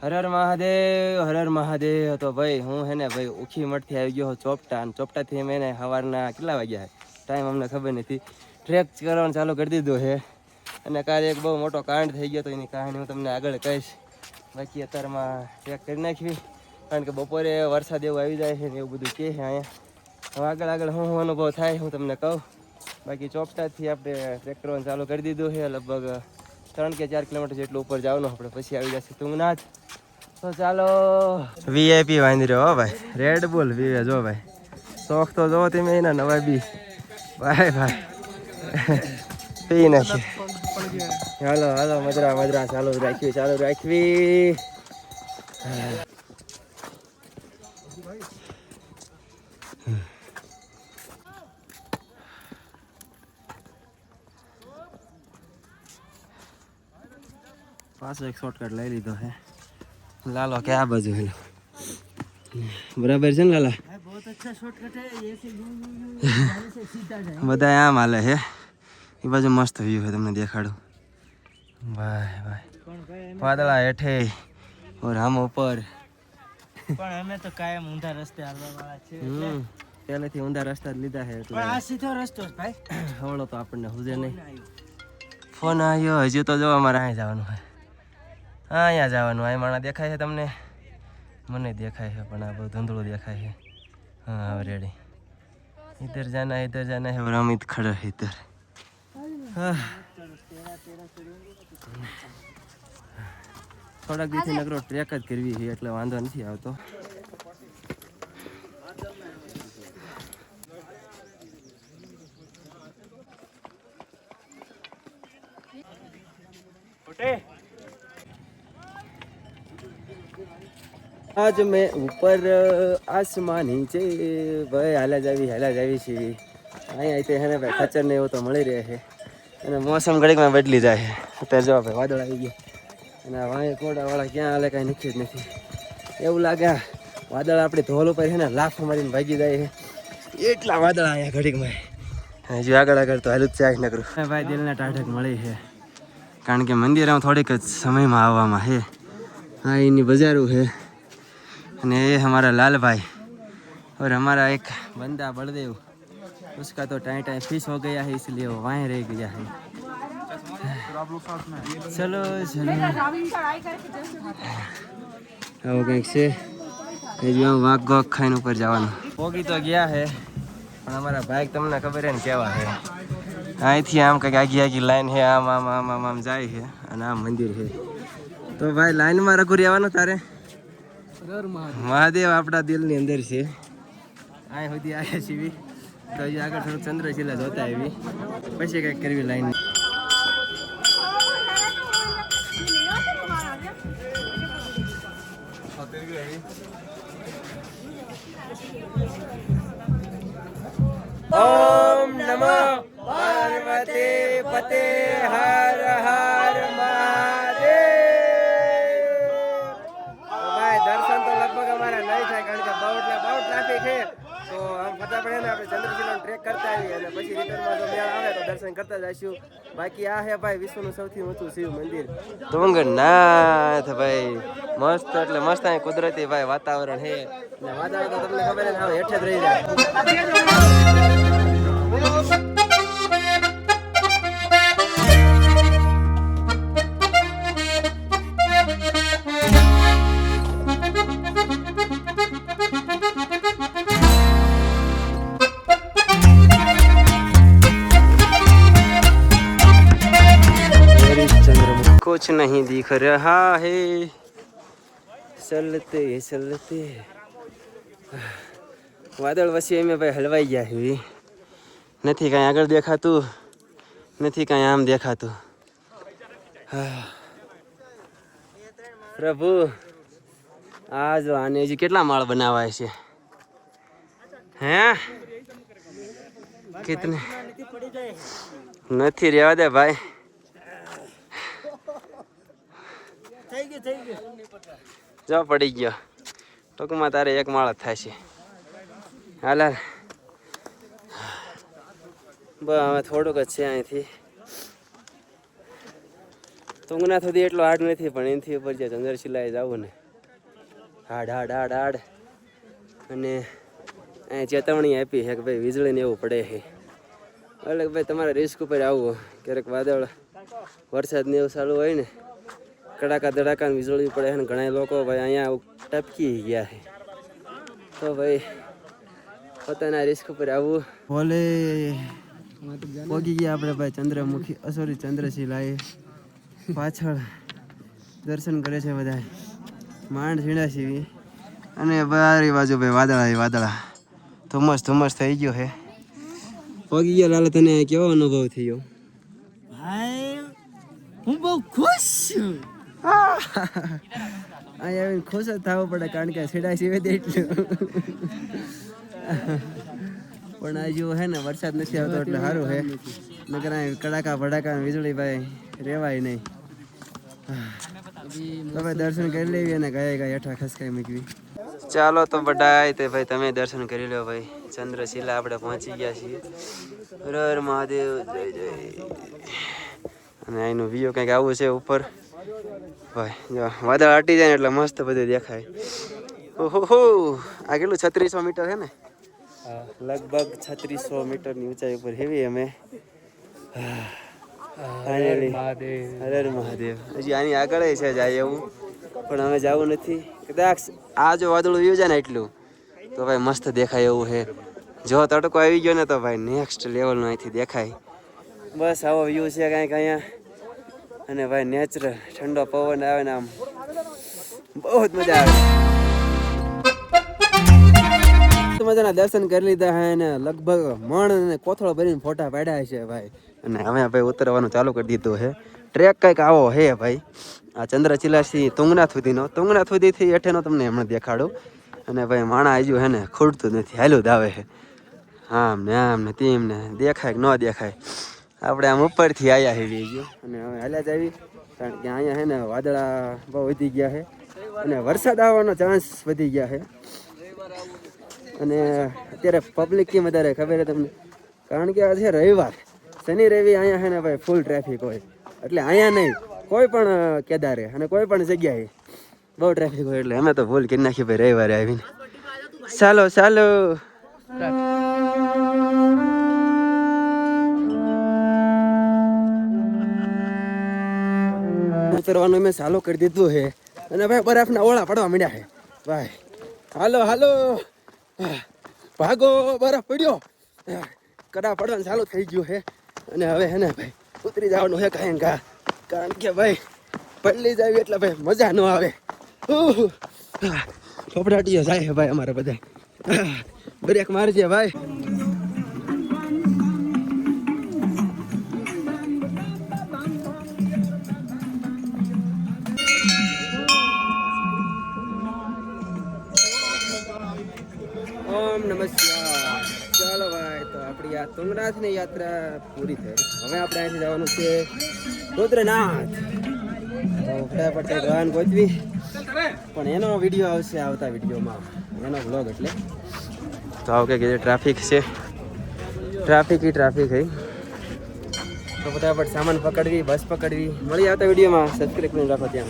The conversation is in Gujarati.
હર હર મહાદેવ, હર હર મહાદેવ. તો ભાઈ હું હે ને ભાઈ ઉખી મઠથી આવી ગયો ચોપટા, અને ચોપટાથી મેં સવારના કેટલા વાગ્યા છે ટાઈમ અમને ખબર નથી, ટ્રેક કરવાનું ચાલુ કરી દીધું છે. અને કાલે એક બહુ મોટો કાંડ થઈ ગયો તો એની કહાની હું તમને આગળ કહીશ. બાકી અત્યારમાં ટ્રેક કરી નાખવી, કારણ કે બપોરે વરસાદ એવું આવી જાય છે ને એવું બધું કહે છે અહીંયા. હવે આગળ આગળ હું અનુભવ થાય હું તમને કહું. બાકી ચોપટાથી આપણે ટ્રેક કરવાનું ચાલુ કરી દીધું છે. લગભગ 3 કે 4 કિલોમીટર જેટલું ઉપર જવાનું આપણે, પછી આવી જશે તુંગનાથ. તો ચાલો. વીઆઈપી વાંધી રહ્યો હો ભાઈ, રેડ બુલ વીવે જો ભાઈ, શોખ તો જો તમે એના નવા બી ભાઈ ભાઈ પી નાખી. હાલો હાલો મદરા મદરા ચાલુ રાખવી. પાછો એક શોર્ટકટ લઈ લીધો હે લાલો કે આ બાજુ હેલો બરાબર છે ને લાલા? બધા આમ હાલે છે, એ બાજુ મસ્ત વ્યૂ છે તમને દેખાડું. ભાઈ ભાઈ વાદળા હેઠે ઓર આમ ઉપર. પણ અમે તો કાયમ ઊંધા રસ્તે હાલવા વાળા છે, પહેલેથી ઊંધા રસ્તા જ લીધા છે. પણ આ સીધો રસ્તો છે ભાઈ, હવળો તો આપણને હુજે નહીં. ફોન આવ્યો હજી તો જો અમારે અહીંયા જવાનું છે, અહીંયા જવાનું. અહીં માણા દેખાય છે તમને? મને દેખાય છે પણ આ બહુ ધૂંધળું દેખાય છે. हाँ अब रेडी, इधर जाना है और हम इधर खड़े हैं इधर. થોડાક દિવસથી નકરો ટ્રેક જ કરવી છે એટલે વાંધો નથી આવતો. आज मैं ऊपर आसमान નીચે ભાઈ હાલા જાવી છે. અહીંયા તે હે ને ભાઈ ખચર ને એવું તો મળી રહે છે, અને મોસમ ઘડીકમાં બદલી જાય છે. અત્યારે જો ભાઈ વાદળ આવી ગયા, અને વાંહે કોડાવાળા ક્યાં હાલે કાંઈ નક્કી જ નથી. એવું લાગે વાદળ આપણી ધોલ ઉપર છે ને લાફ મારીને ભાગી જાય છે, એટલા વાદળ અહીંયા ઘડીકમાં. હજુ આગળ આગળ તો હાલું જ ચાય નકરું. ભાઈ દિલને ટાઢક મળી છે, કારણ કે મંદિરમાં થોડીક જ સમયમાં આવવામાં છે. હા એની બજારું છે, અને ये हमारा लाल भाई और हमारा एक बंदा बलदेव, उसका तो टाइम फिश हो गया है इसलिए वो वहीं रह गया है. चलो चलो આવું કંઈક છે. હજુ આમ વાઘ ગોગ ખાઈને ઉપર જવાનું. પોગી તો ગયા છે પણ અમારા બાઇક તમને ખબર છે ને કેવા છે. અહીંથી આમ કંઈક આગી લાઈન છે, આમ આમ આમ આમ આમ જાય છે, અને આમ મંદિર છે. તો ભાઈ લાઈનમાં રઘુ રહેવાનું તારે. મહાદેવ આપણા દિલની અંદર છે. અહીં સુધી આવ્યા છીએ તો હજી આગળ થોડુંક ચંદ્રશિલા જોતા આવી, પછી કંઈક કરવી લાઈન. ઓમ નમઃ પાર્વતી પતે હર હર મહાદેવ. દર્શન તો લગભગ અમારા નહીં થાય, કારણ કે બહુ ટ્રાફિક છે. તો આમ ફટાફટ આપણે ચંદ્રશિલાનો ટ્રેક કરતા આવીએ, અને પછી રિટર્નમાં જો મેળ આવે તો દર્શન કરતા જઈશું. બાકી આ છે ભાઈ વિશ્વનું સૌથી ઊંચું શિવ મંદિર તુંગનાથ. ભાઈ મસ્ત એટલે મસ્ત અહીં કુદરતી ભાઈ વાતાવરણ છે, અને વાદળ તો તમને ખબર છે ને હેઠે જ રહી જાય. कुछ नहीं दिख रहा है चलते चलते. વાદળ વચ્ચે અમે ભાઈ હલવાઈ ગયા છે, નથી કાંઈ આગળ દેખાતું, નથી કાંઈ આમ દેખાતું. પ્રભુ આ જો આને હજી કેટલા માળ બનાવાય છે હે? કિતને નથી રહેવા દે ભાઈ. જો પડી ગયો, ટૂંકમાં તારે એક માળ જ થાય છે. હાલ બસ હવે થોડુંક જ છે અહીંથી. તુંગનાથ સુધી એટલો હાડ નથી, પણ એનાથી ઉપર જે ચંદ્રશિલાએ જવું ને હાડ હાડ હાડ હાડ. અને અહીં ચેતવણી આપી છે કે ભાઈ વીજળીને એવું પડે છે, એટલે કે ભાઈ તમારે રિસ્ક ઉપર આવવું. ક્યારેક વાદળ વરસાદ ને એવું ચાલુ હોય ને, કડાકા ધડાકા વીજળી પડે છે ને ઘણા લોકો ભાઈ અહીંયા ટપકી ગયા છે. તો ભાઈ પોતાના રિસ્ક ઉપર આવવું. ભોલે પહોંચી ગયા આપણે ભાઈ ચંદ્રમુખી, સોરી ચંદ્રશિલાએ. પાછળ દર્શન કરે છે બધા માંડ ઝીણા સીવી. અને બારી બાજુ ભાઈ વાદળા વાદળા, ધુમ્મસ ધુમ્મસ થઈ ગયો છે. પહોંચી ગયા લાલા, તને કેવો અનુભવ થયો? ભાઈ હું બહુ ખુશ છું. અહીંયા આવીને ખુશ જ થવું પડે, કારણ કે સીડા સીવે દે એટલું. પણ હજુ હે ને વરસાદ નથી આવતો એટલે સારું છે, નકર કડાકા ભડાકા વીજળી ભાઈ રેવાય નહીં. તો ભાઈ દર્શન કરી લેવી અને ગયા ગયા હેઠા ખસકાઈ મૂકવી. ચાલો તો બધાય તે ભાઈ તમે દર્શન કરી લો ભાઈ. ચંદ્રશિલા આપણે પહોંચી ગયા છીએ. હર હર મહાદેવ, જય જય. અને અહીંનું વ્યૂ કંઈક આવું છે ઉપર ભાઈ. જો વાદળ હટી જાય ને એટલે મસ્ત બધું દેખાય. ઓહો, આ કેટલું 3600 મીટર છે ને? લગભગ 3600 મીટરની ઊંચાઈ ઉપર હેવી અમે. હર હર મહાદેવ. હજી આની આગળ છે જાય એવું, પણ અમે જવું નથી. કદાચ આ જો વાદળું વ્યૂ જાય ને એટલું તો ભાઈ મસ્ત દેખાય એવું છે. જો તડકો આવી ગયો ને તો ભાઈ નેક્સ્ટ લેવલનો અહીંથી દેખાય. બસ આવો વ્યૂ છે કાંઈક અહીંયા. અને ભાઈ નેચરલ ઠંડો પવન આવે ને આમ બહુ જ મજા આવે. મજાના દર્શન કરી લીધા હે ને લગભગ મણ અને કોથળો ભરીને ફોટા પાડ્યા છે ભાઈ. અને હવે ભાઈ ઉતરવાનું ચાલુ કરી દીધું છે. ટ્રેક કંઈક આવો હે ભાઈ. આ ચંદ્રશિલાથી તુંગનાથ સુધીનો, તુંગનાથ સુધીથી હેઠેનો તમને હમણાં દેખાડું. અને ભાઈ માણા હજુ હે ને ખૂટતું નથી, હાલું જ આવે છે. આમ ને તેમ ને દેખાય કે ન દેખાય. આપણે આમ ઉપરથી આવ્યા હેવી ગયો અને હવે હાલ્યા જ આવી, કારણ કે અહીંયા છે ને વાદળા બહુ વધી ગયા છે અને વરસાદ આવવાનો ચાન્સ વધી ગયા છે. અને અત્યારે પબ્લિક કેમ વધારે ખબર છે તમને? કારણ કે આજે રવિવાર, શનિ રવિ અહીંયા છે ને ભાઈ ફૂલ ટ્રાફિક હોય. એટલે અહીંયા નહીં, કોઈ પણ કેદારે અને કોઈ પણ જગ્યાએ બહુ ટ્રાફિક હોય. એટલે અમે તો ભૂલ કરી નાખી ભાઈ રવિવારે આવીને. ચાલો ચાલો. ઉતરવાનું મેં ચાલુ કરી દીધું છે અને ભાઈ બરફના ઓળા પડવા માંડ્યા છે ભાઈ. હાલો હાલો ભાગો, બરફ પડ્યો, કડા પડવાનું ચાલુ થઈ ગયું છે. અને હવે હે ને ભાઈ ઉતરી જવાનું છે કાંઈ કા, કારણ કે ભાઈ પડલી જાય એટલે ભાઈ મજા ન આવે. ફફડાટીઓ જાય છે ભાઈ અમારે બધા. બ્રેક મારજે ભાઈ. ઓમ નમઃ શિવાય. ચાલો ભાઈ, તો આપણી આ તુંગનાથની યાત્રા પૂરી થઈ. હવે આપણે અહીંથી જવાનું છે રુદ્રનાથ. તો ફટાફટ વાહન ગોતવી, પણ એનો વિડીયો આવશે આવતા વિડીયોમાં, એનો વ્લોગ. એટલે તો આવું કે ટ્રાફિક છે, ટ્રાફિક હે. તો ફટાફટ સામાન પકડવી, બસ પકડવી. મળી આવતા વિડીયોમાં. સબસ્ક્રાઈબ કરી રાખો ત્યાં.